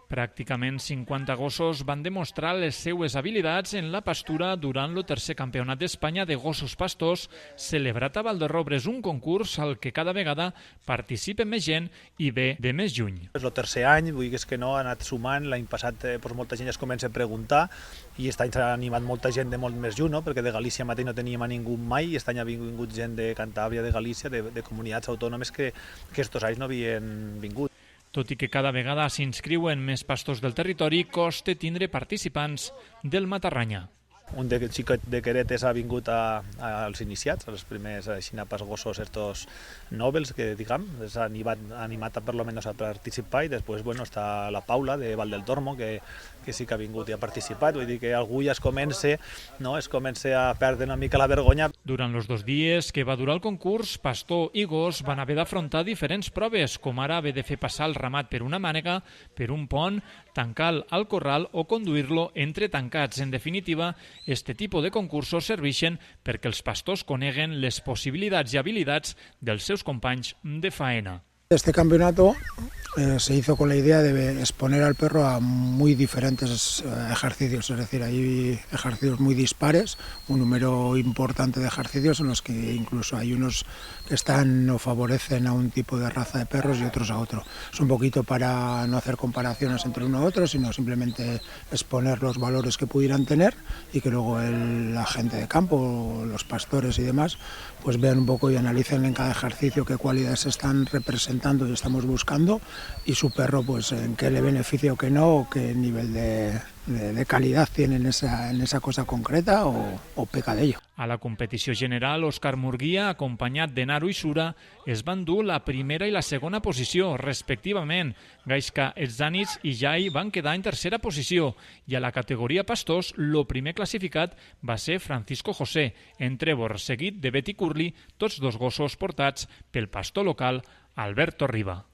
Pràcticament 50 gossos van demostrar les seues habilitats en la pastura durant el tercer campionat d'Espanya de gossos pastors celebrat a Valderrobres, un concurs al que cada vegada participa més gent i ve de més lluny. És el tercer any, vull dir que no, ha anat sumant, l'any passat molta gent es comença a preguntar i aquest any s'ha animat molta gent de molt més lluny, no? Perquè de Galícia mateix no teníem a ningú mai i aquest any ha vingut gent de Cantàbria, de Galícia, de comunitats autònomes que aquests anys no havien vingut. Tot i que cada vegada s'inscriuen més pastors del territori, costa tindre participants del Matarranya. Un xiquet de Queretes ha vingut als iniciats, als primers xinapes gossos estos nobles, que diguem, s'ha animat per lo menos a participar, i després està la Paula de Val del Tormo, que sí que ha vingut i ha participat, vull dir que algú ja es comença a perdre una mica la vergonya. Durant els 2 dies que va durar el concurs, pastor i gos van haver d'afrontar diferents proves, com ara haver de fer passar el ramat per una mànega, per un pont, tancar-lo al corral o conduir-lo entre tancats. En definitiva, este tipus de concursos serveixen perquè els pastors coneguen les possibilitats i habilitats dels seus companys de faena. Este campeonato se hizo con la idea de exponer al perro a muy diferentes ejercicios, es decir, hay ejercicios muy dispares, un número importante de ejercicios en los que incluso hay unos que están o favorecen a un tipo de raza de perros y otros a otro. Es un poquito para no hacer comparaciones entre uno y otro, sino simplemente exponer los valores que pudieran tener y que luego la gente de campo, los pastores y demás, pues vean un poco y analicen en cada ejercicio qué cualidades están representando y estamos buscando, y su perro pues en qué le beneficia o qué no, o qué nivel de calidad tiene en esa cosa concreta o peca de ello. A la competició general, Òscar Murguia, acompanyat de Naru i Sura, es van dur la primera i la segona posició, respectivament. Gaizka Etzanitz i Jai van quedar en tercera posició, i a la categoria pastors, el primer classificat va ser Francisco José, en Trevor, seguit de Betty Curly, tots 2 gossos portats pel pastor local Alberto Riba.